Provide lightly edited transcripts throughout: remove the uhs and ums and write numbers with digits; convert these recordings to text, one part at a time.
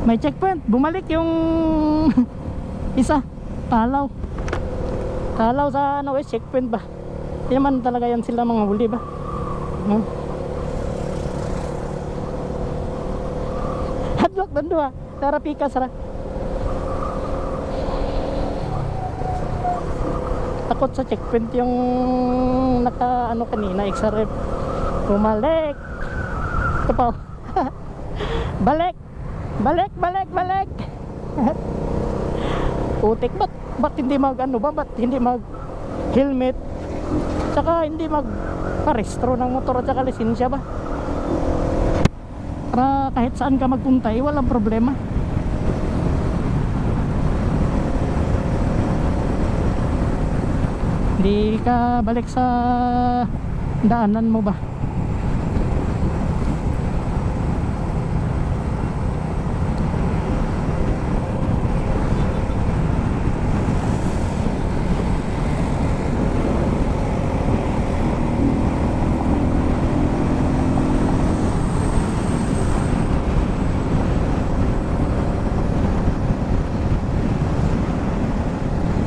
May checkpoint, bumalik yung isa, talaw sa ano, checkpoint ba? Hindi naman talaga yan sila mga huli ba? Hadlock doon doon tara pikas ra. Takot sa checkpoint yung naka ano kanina, XRF. Bumalik. Ito pa. Balik. Putik, ba't hindi mag ano ba? Ba't hindi mag helmet? Tsaka hindi mag parehistro ng motor at saka lisensya ba? Para kahit saan ka magpunta walang problema. Hindi ka balik sa daanan mo ba?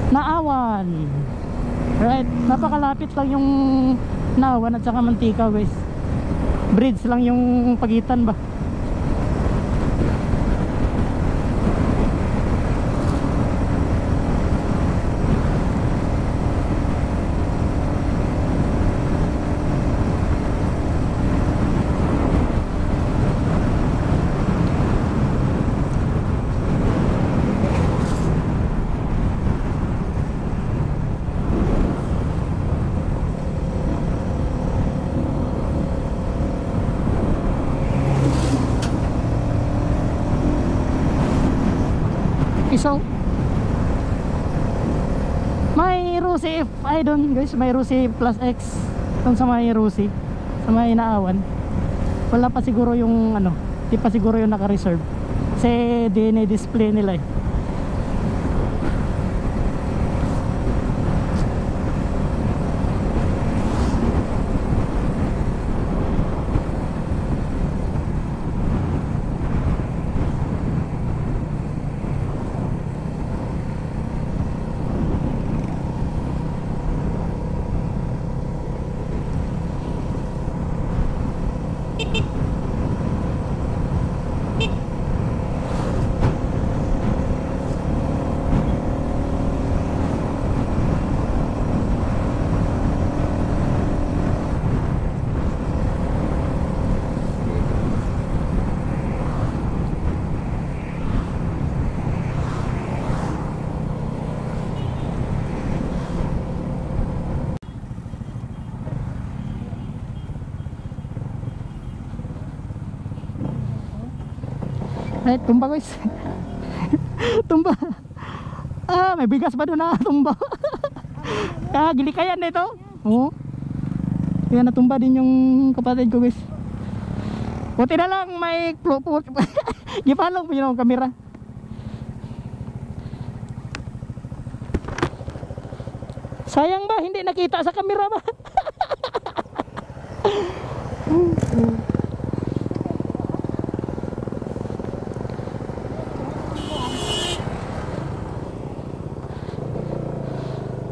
Naawan. Right, napakalapit lang yung Naawan at saka Mantika guys. Bridge lang yung pagitan ba. So may Rusi F ay doon guys, may Rusi plus X doon sa may Rusi, sa may Naawan. Wala pa siguro yung ano, di pa siguro yung naka-reserve kasi display nila eh. Ay, tumba guys. Tumba. Ah, may bigas pa doon na tumba. Ah, gilikayan na ito. Oo. Yan, natumba din yung kapatid ko guys. Buti na lang may gipalong po yun ang kamera. Sayang ba, hindi nakita sa kamera ba?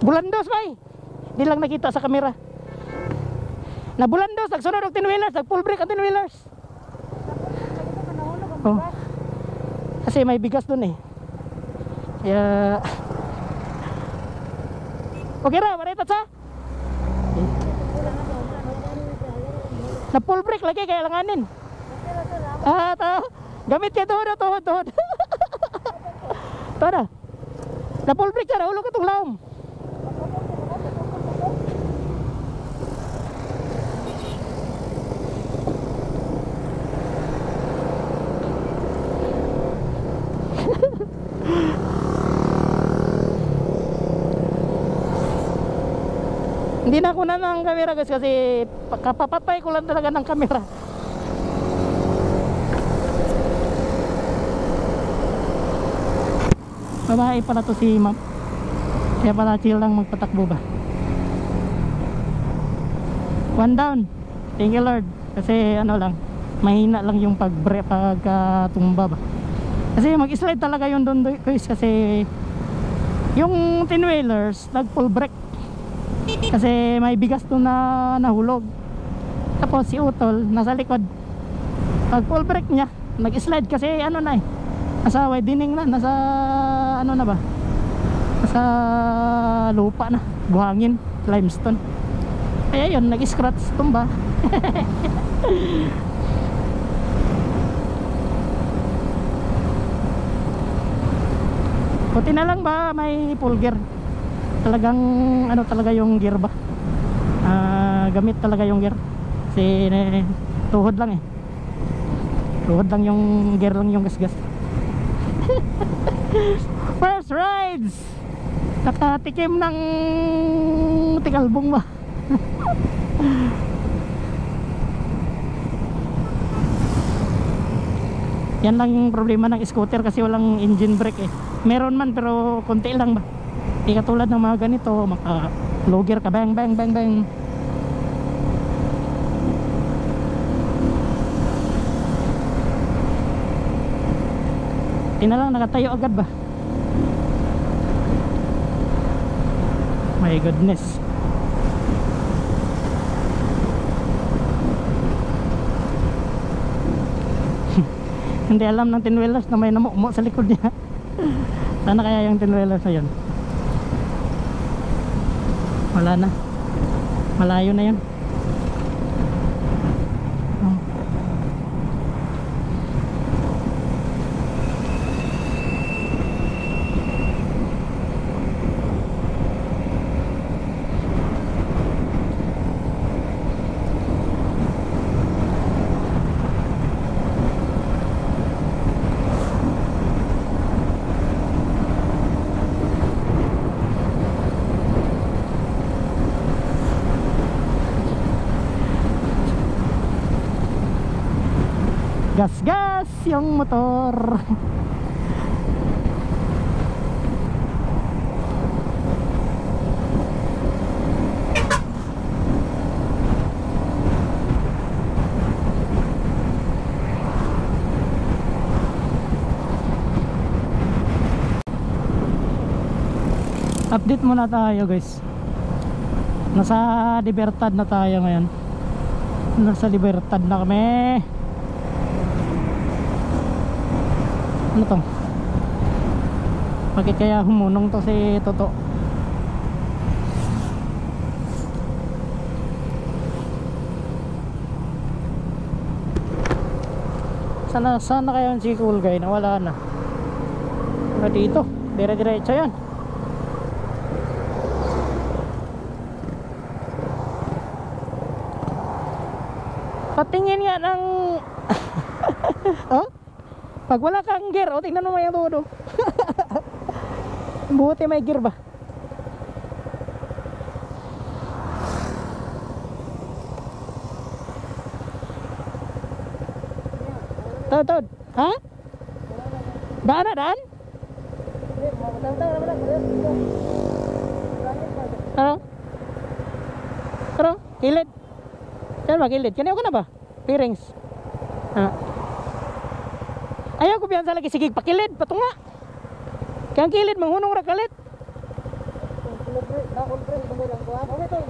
Bulandos bay, di lang nakita sa kamera. Na bulandos, nagsunod og 10-wheelers, nag full brake ang 10-wheelers. Oh. Kasi may bigas dun eh. Kaya okay ra, maritat sa? Na full brake lagi kaya langanin. Ah, to. Gamit kay tuhod. Tuhod na. Na full brake ra, ulo ko tong laom. Hindi na ako na ng camera guys kasi kapapatay ko lang talaga ng camera. Babae pala to si ma'am. Kaya pala chill lang magpatakbo ba. One down. Thank you Lord. Kasi ano lang, mahina lang yung pagtumba ba. Kasi mag-slide talaga yun doon guys, kasi yung 10-wheelers nag full brake kasi may bigas doon na nahulog. Tapos si Utol nasa likod, pag full brake niya nag-slide kasi ano na eh, nasa widening na, nasa ano na ba, nasa lupa na, buhangin, limestone. Kaya yun, nag-scratch, tumba. Buti na lang ba may full gear. Talagang ano talaga yung gear ba, gamit talaga yung gear. Kasi tuhod lang eh, tuhod lang yung gear, lang yung gasgas. First rides, nakatikim ng tikalbong ba. Yan lang yung problema ng scooter, kasi walang engine brake eh. Meron man pero konti lang ba, di katulad ng mga ganito, maka low gear ka, bang bang bang bang. Tina lang nakatayo agad ba. My goodness. Hindi alam ng 10-wheelers na may namumo sa likod niya. Sana kaya yung 10-wheelers na yun. Wala na, malayo na yun. Gas-gas yung motor. Update muna tayo guys. Nasa Libertad na tayo ngayon. Nasa Libertad na kami. Ano to? Bakit kaya humunong to si Toto? Sana kaya si Cool Guy, nawala na. Wala dito, dire-diretso yan. Patingin nga ng oh? Pag wala kang gear, o tingnan mo yung todo. Buti may gear ba? Tod. Ha? Daan na, daan? Ano? Kilid? Saan ba kilid? Kanya ko na ba? Bearings. Ayaw ko biyansa lagi, sige pakilid, patunga. Kaya kilid, manghunong rakalit.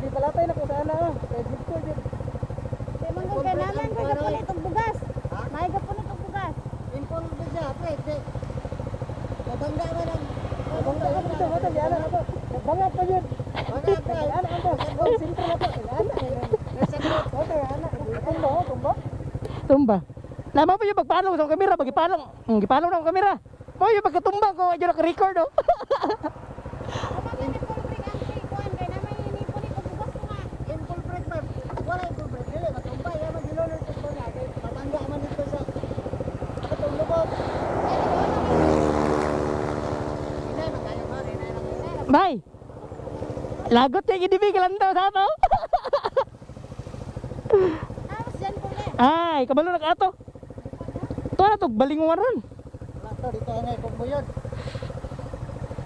Di palatay na ko sana. Kaya mangga ka naman ko gapunit og bugas. May gapunit og bugas. Impon siya, pre. Matanda ka lang. Bangga ka dito, bata di anak ako. Bangga pa yun. Bangga pa. Anak ako. Oh, sintro na to. Anak. Tumba. Tumba. Lama pa yung pagpalong sa kamera, pagipalong. Gipalong na ang kamera. Mo yung pagkatumba ko, ayo naka-record oh. Impon pre ba? Wala impon pre. Dili matumba ya man dilo na to na. Matanda man dito sa katong lubot. Inay magaya mare, inay lang. Bye. Lagot yung idibig lang daw sa ato. Ay, kabalo na ka ato. Ito na ito, balinguan ron. Lato dito ngay kung buyod.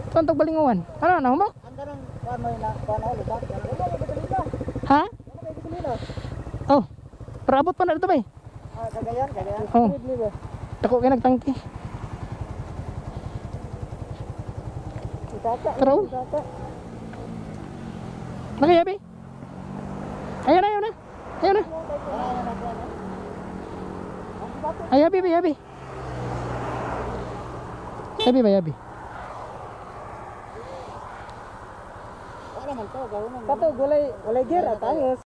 Ito na ito, balinguan. Ano na, humo? Anda nang kuan mo na kuan ulit ba? Wala ba dito? Ha? Wala ba dito? Oh, para abot pa na dito ba eh. Kagayan. Oh, tako kayo nagtangki. Pero, laki Yabi. Ayan na, ayan na. Ayan na. Ay, Yabi ba, Yabi? Yabi ba, Yabi? Kato, gulay gear at ayos.